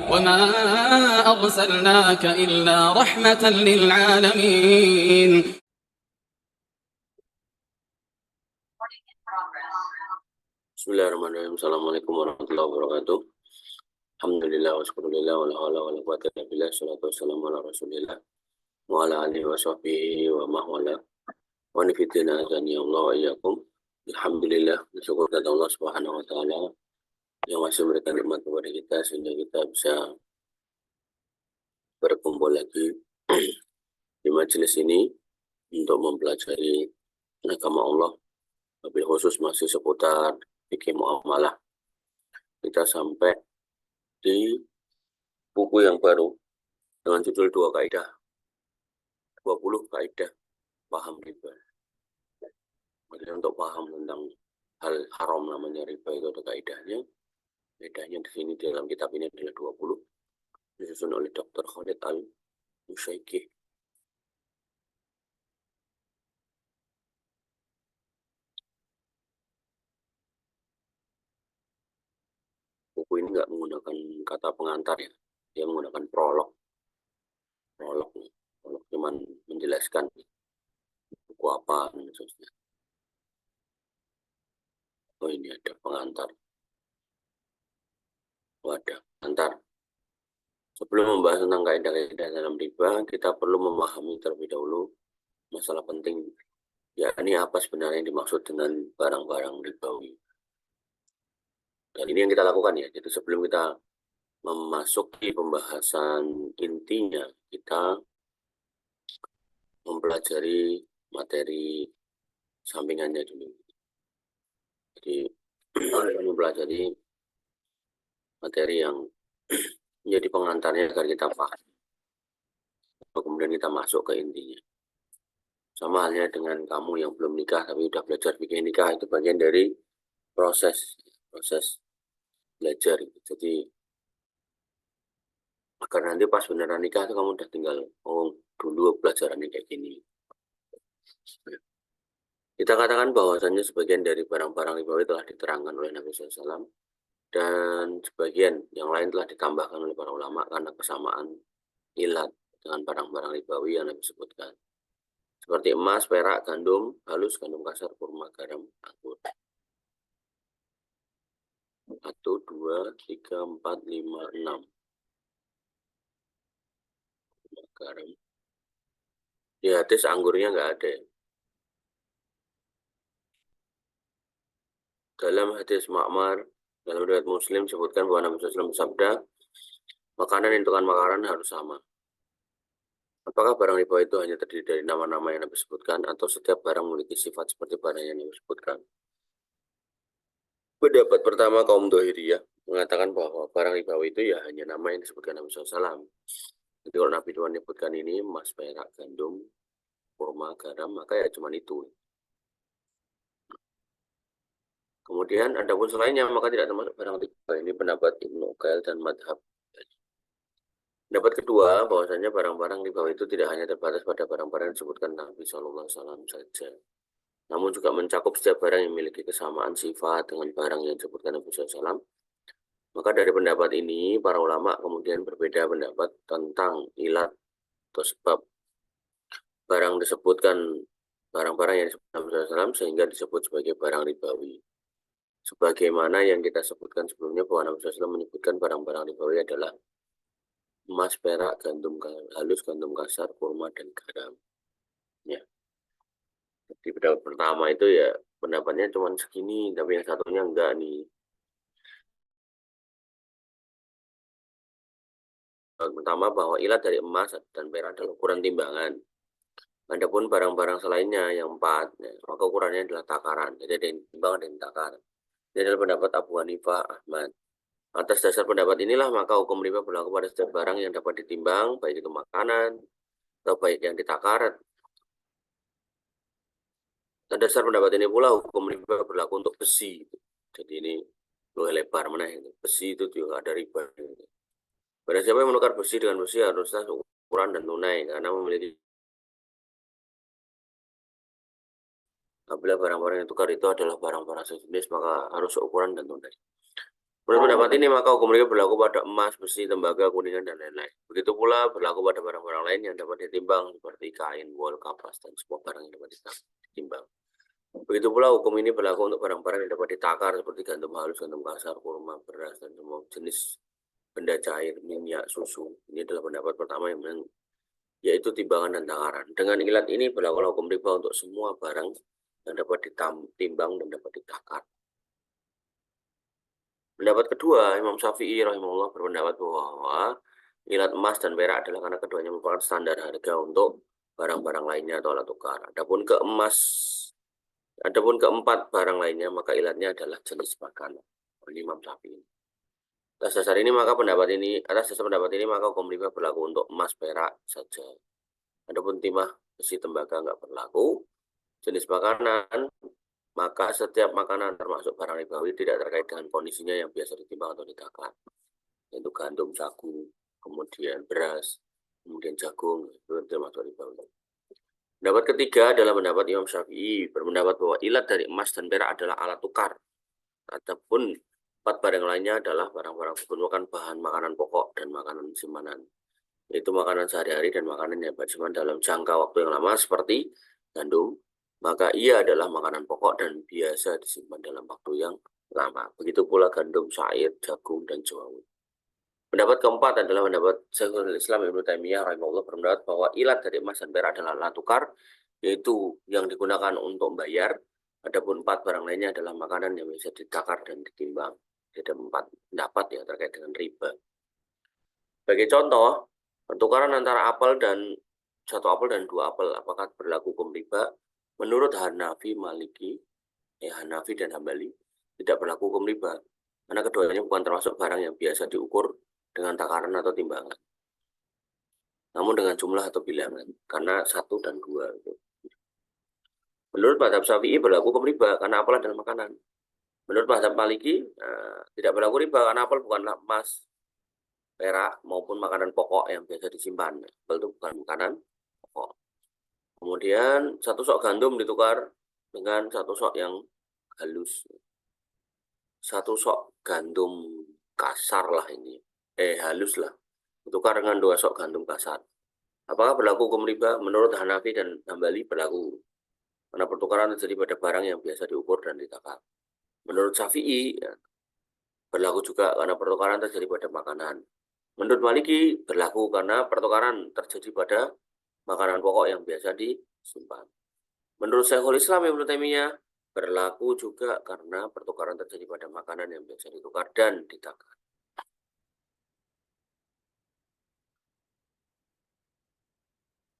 وما أرسلناك إلا رحمة للعالمين. Bismillahirrahmanirrahim. Assalamualaikum warahmatullahi wabarakatuh. Alhamdulillah wa syukurillah wa la hawla wa la quwwata illa billah. Salatu wassalamu ala rasulillah wa ala alihi wa sahbihi wa mahwala wa nifidina azani Allah wa iyyakum. Alhamdulillah, bersyukur kepada Allah Subhanahu wa taala yang masih memberikan nikmat kepada kita sehingga kita bisa berkumpul lagi di majelis ini untuk mempelajari agama Allah, lebih khusus masih seputar fikih muamalah. Kita sampai di buku yang baru dengan judul 20 kaidah paham riba. Jadi untuk paham tentang hal haram namanya riba itu ada kaidahnya. Kaidahnya di sini dalam kitab ini adalah 20, disusun oleh Dr. Khalid Al-Musyaikih. Buku ini nggak menggunakan kata pengantar ya, dia menggunakan prolog. Prolog cuman menjelaskan buku apa dan seterusnya. Oh, ini ada pengantar. Wadah, pengantar. Sebelum membahas tentang kaidah-kaidah dalam riba, kita perlu memahami terlebih dahulu masalah penting, yakni apa sebenarnya yang dimaksud dengan barang-barang ribawi. Dan ini yang kita lakukan ya. Jadi sebelum kita memasuki pembahasan intinya, kita mempelajari materi sampingannya dulu. Jadi mempelajari materi yang menjadi pengantarnya agar kita paham. Kemudian kita masuk ke intinya. Sama halnya dengan kamu yang belum nikah tapi sudah belajar bikin nikah, itu bagian dari proses belajar. Jadi agar nanti pas beneran nikah itu kamu udah tinggal dulu pelajarannya kayak gini. Kita katakan bahwasannya sebagian dari barang-barang ribawi telah diterangkan oleh Nabi SAW dan sebagian yang lain telah ditambahkan oleh para ulama karena kesamaan ilat dengan barang-barang ribawi yang Nabi sebutkan. Seperti emas, perak, gandum halus, gandum kasar, kurma, garam, anggur. 1, 2, 3, 4, 5, 6. Garam. Di hadis anggurnya nggak ada. Dalam hadis Ma'mar, dalam riwayat Muslim disebutkan bahwa Nabi SAW bersabda, makanan yang dengan makanan harus sama. Apakah barang riba itu hanya terdiri dari nama-nama yang Nabi sebutkan atau setiap barang memiliki sifat seperti barang yang Nabi sebutkan? Pendapat pertama kaum Dhahiriyah mengatakan bahwa barang ribawi itu ya hanya nama yang disebutkan Nabi SAW. Jadi kalau Nabi Tuhan menyebutkan ini emas, perak, gandum, kurma, garam, maka ya cuma itu. Kemudian ada pun selainnya maka tidak termasuk barang riba. Ini pendapat Ibnu Uqail dan madhab. Pendapat kedua bahwasanya barang-barang riba itu tidak hanya terbatas pada barang-barang yang disebutkan Nabi SAW saja, namun juga mencakup setiap barang yang memiliki kesamaan sifat dengan barang yang disebutkan Nabi SAW. Maka dari pendapat ini para ulama kemudian berbeda pendapat tentang ilat atau sebab barang disebutkan barang-barang yang disebutkan Nabi SAW sehingga disebut sebagai barang ribawi. Sebagaimana yang kita sebutkan sebelumnya bahwa Nabi SAW menyebutkan barang-barang ribawi adalah emas, perak, gandum halus, gandum kasar, kurma, dan garam. Ya. Jadi pendapat pertama itu ya pendapatnya cuma segini, tapi yang satunya enggak nih. Pertama bahwa ilat dari emas dan perak adalah ukuran timbangan. Adapun barang-barang selainnya yang 4, ya, maka ukurannya adalah takaran. Jadi ada yang timbang, ada yang takar. Ini adalah pendapat Abu Hanifah Ahmad. Atas dasar pendapat inilah maka hukum riba berlaku pada setiap barang yang dapat ditimbang, baik itu makanan atau baik yang ditakar. Atas dasar pendapat ini pula hukum riba berlaku untuk besi. Jadi ini lebih lebar mana itu. Besi itu juga ada riba. Pada siapa yang menukar besi dengan besi haruslah ukuran dan tunai karena memiliki. Apabila barang-barang yang tukar itu adalah barang-barang sejenis maka harus ukuran dan tunai. Menurut pendapat ini maka hukum riba berlaku pada emas, besi, tembaga, kuningan, dan lain-lain. Begitu pula berlaku pada barang-barang lain yang dapat ditimbang seperti kain, wol, kapas, dan semua barang yang dapat ditimbang. Begitu pula hukum ini berlaku untuk barang-barang yang dapat ditakar seperti gandum halus, gandum kasar, kurma, beras, dan semua jenis benda cair, minyak, susu. Ini adalah pendapat pertama yang yaitu timbangan dan takaran. Dengan ilat ini berlaku hukum riba untuk semua barang yang dapat ditimbang dan dapat ditakar. Pendapat kedua, Imam Syafi'i rahimahullah berpendapat bahwa ilat emas dan perak adalah karena keduanya merupakan standar harga untuk barang-barang lainnya atau alat tukar. Adapun keempat barang lainnya maka ilatnya adalah jenis makanan. Ini Imam Syafi'i. Atas dasar pendapat ini maka hukum riba berlaku untuk emas, perak saja. Adapun timah, besi, tembaga nggak berlaku. Jenis makanan, maka setiap makanan termasuk barang ribawi tidak terkait dengan kondisinya yang biasa ditimbang atau ditakar. Yaitu gandum, jagung, kemudian beras, kemudian jagung, itu termasuk ribawi. Pendapat ketiga adalah pendapat Imam Syafi'i, berpendapat bahwa ilat dari emas dan perak adalah alat tukar. Adapun empat barang lainnya adalah barang-barang tersebut merupakan bahan makanan pokok dan makanan simpanan. Yaitu makanan sehari-hari dan makanan yang bersimpan dalam jangka waktu yang lama seperti gandum, maka ia adalah makanan pokok dan biasa disimpan dalam waktu yang lama. Begitu pula gandum, syair, jagung, dan jawu. Pendapat keempat adalah pendapat Syekhul Islam Ibnu Taimiyah rahimahullah berpendapat bahwa ilat dari emas dan perak adalah alat tukar, yaitu yang digunakan untuk membayar. Adapun empat barang lainnya adalah makanan yang bisa ditakar dan ditimbang. Ada empat pendapat ya terkait dengan riba. Sebagai contoh, pertukaran antara satu apel dan dua apel, apakah berlaku hukum riba? Menurut Hanafi, Hanafi dan Hambali tidak berlaku hukum riba, karena keduanya bukan termasuk barang yang biasa diukur dengan takaran atau timbangan, namun dengan jumlah atau bilangan, karena satu dan dua. Menurut mazhab Syafi'i berlaku hukum riba karena apel adalah makanan. Menurut mazhab Maliki tidak berlaku riba karena apel bukanlah emas, perak maupun makanan pokok yang biasa disimpan. Apel itu bukan makanan pokok. Kemudian satu sok gandum ditukar dengan satu sok yang halus. Satu sok gandum kasar lah ini. Halus lah. Ditukar dengan dua sok gandum kasar. Apakah berlaku hukum riba? Menurut Hanafi dan Hambali berlaku. Karena pertukaran terjadi pada barang yang biasa diukur dan ditakar. Menurut Syafi'i berlaku juga karena pertukaran terjadi pada makanan. Menurut Maliki berlaku karena pertukaran terjadi pada makanan pokok yang biasa disimpan. Menurut Syekhul Islam Ibnu Taimiyah berlaku juga karena pertukaran terjadi pada makanan yang biasa ditukar dan ditakar.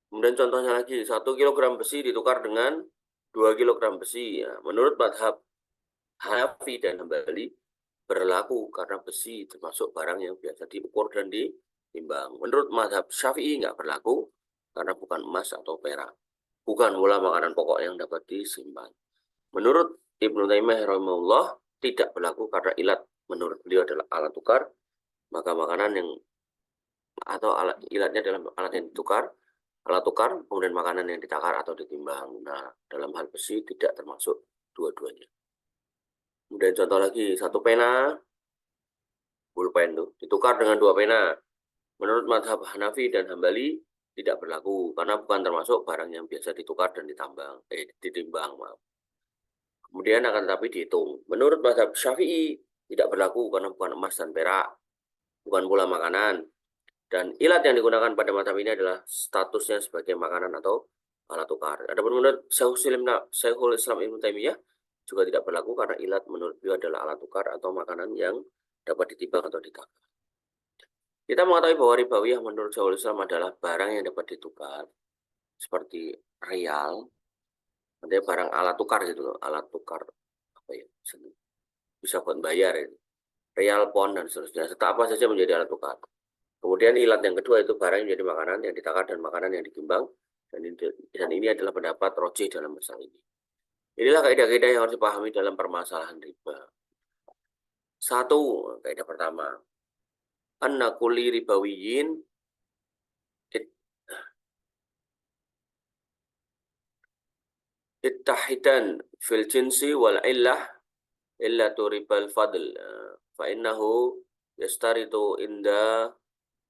Kemudian contohnya lagi, 1 kg besi ditukar dengan 2 kg besi. Ya, menurut mazhab Hanafi dan Hambali berlaku karena besi termasuk barang yang biasa diukur dan ditimbang. Menurut mazhab Syafi'i nggak berlaku karena bukan emas atau perak. Bukan pula makanan pokok yang dapat disimpan. Menurut Ibnu Taimiyah rahimahullah tidak berlaku karena ilat menurut beliau adalah alat tukar, maka makanan yang atau ilatnya dalam alat yang ditukar, alat tukar, kemudian makanan yang ditakar atau ditimbang. Nah, dalam hal besi tidak termasuk dua-duanya. Kemudian contoh lagi, satu pena, pulpen tuh, ditukar dengan dua pena. Menurut mazhab Hanafi dan Hambali tidak berlaku karena bukan termasuk barang yang biasa ditukar dan ditimbang. Maaf. Kemudian akan tetapi dihitung. Menurut mazhab Syafi'i tidak berlaku karena bukan emas dan perak, bukan pula makanan. Dan ilat yang digunakan pada mazhab ini adalah statusnya sebagai makanan atau alat tukar. Adapun menurut Syekhul Islam Ibnu Taimiyah juga tidak berlaku karena ilat menurut beliau adalah alat tukar atau makanan yang dapat ditimbang atau ditakar. Kita mengetahui bahwa ribawiyah menurut Syekhul Islam adalah barang yang dapat ditukar seperti real, artinya barang alat tukar gitu loh, alat tukar apa ya, bisa buat bayar itu. Real, pon dan seterusnya, serta apa saja menjadi alat tukar. Kemudian ilat yang kedua itu barang yang menjadi makanan yang ditakar dan makanan yang ditimbang, dan ini adalah pendapat rojih dalam masalah ini. Inilah kaidah-kaidah yang harus dipahami dalam permasalahan riba. Satu, kaidah pertama, anna kulli ribawiyin ittahidan fil jinsi wal illah illatu ribal fadl fa innahu yastaritu inda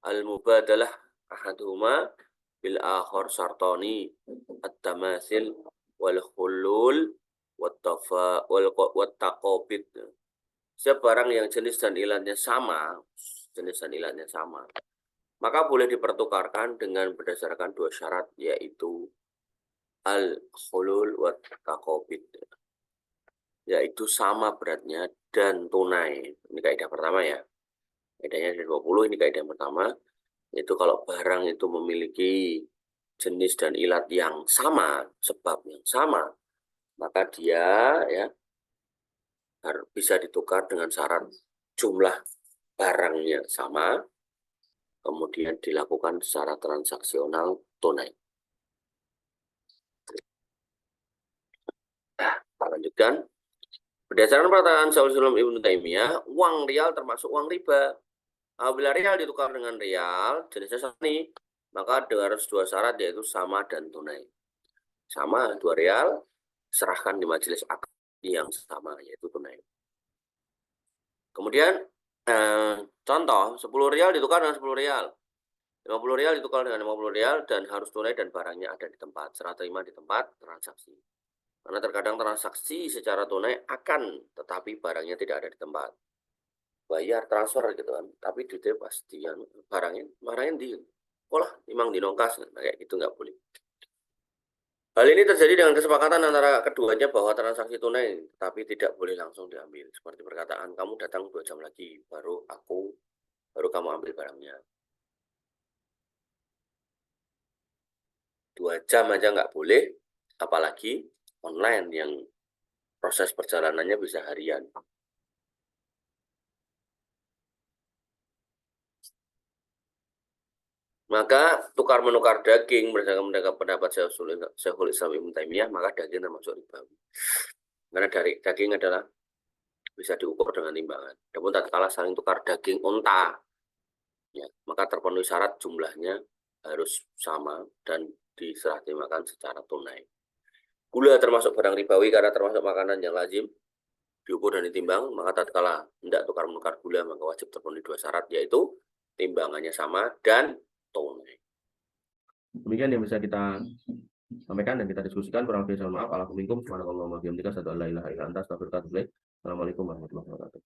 al-mubadalah ahaduhuma bil akhar sartani at-tamasil wal khulul wat taqabid. Setiap barang yang jenis dan ilatnya sama, maka boleh dipertukarkan dengan berdasarkan dua syarat, yaitu al-khulul wat taqabid, yaitu sama beratnya dan tunai. Ini kaidah pertama ya. Kaidahnya ada 20, ini kaidah yang pertama, yaitu kalau barang itu memiliki jenis dan ilat yang sama, sebab yang sama, maka dia ya bisa ditukar dengan syarat jumlah barangnya sama, kemudian dilakukan secara transaksional tunai. Nah, kita lanjutkan. Berdasarkan perkataan Syaikh Islam Ibnu Taimiyah, uang rial termasuk uang riba. Apabila rial ditukar dengan rial jenisnya sani, maka harus dua syarat, yaitu sama dan tunai. Sama, 2 rial, serahkan di majelis akad yang sama, yaitu tunai. Kemudian contoh, 10 rial ditukar dengan 10 rial, 50 rial ditukar dengan 50 rial, dan harus tunai dan barangnya ada di tempat, serah terima di tempat transaksi. Karena terkadang transaksi secara tunai akan, tetapi barangnya tidak ada di tempat. Bayar transfer gitu kan, tapi duitnya pasti yang barangnya di olah memang dinongkas, nah, kayak gitu nggak boleh. Hal ini terjadi dengan kesepakatan antara keduanya bahwa transaksi tunai, tapi tidak boleh langsung diambil. Seperti perkataan, kamu datang 2 jam lagi, baru kamu ambil barangnya. 2 jam aja nggak boleh, apalagi online yang proses perjalanannya bisa harian. Maka tukar-menukar daging berdasarkan pendapat Syekhul Islam Ibnu Taimiyah, maka daging termasuk ribawi. Karena dari daging adalah bisa diukur dengan timbangan. Namun tatkala saling tukar daging unta, ya, maka terpenuhi syarat jumlahnya harus sama dan diserah terimakan secara tunai. Gula termasuk barang ribawi karena termasuk makanan yang lazim diukur dan ditimbang, maka tatkala hendak tukar-menukar gula maka wajib terpenuhi 2 syarat, yaitu timbangannya sama dan tunai. Demikian yang bisa kita sampaikan dan kita diskusikan. Kurang lebih mohon maaf. Assalamualaikum warahmatullahi wabarakatuh. Assalamualaikum warahmatullahi wabarakatuh.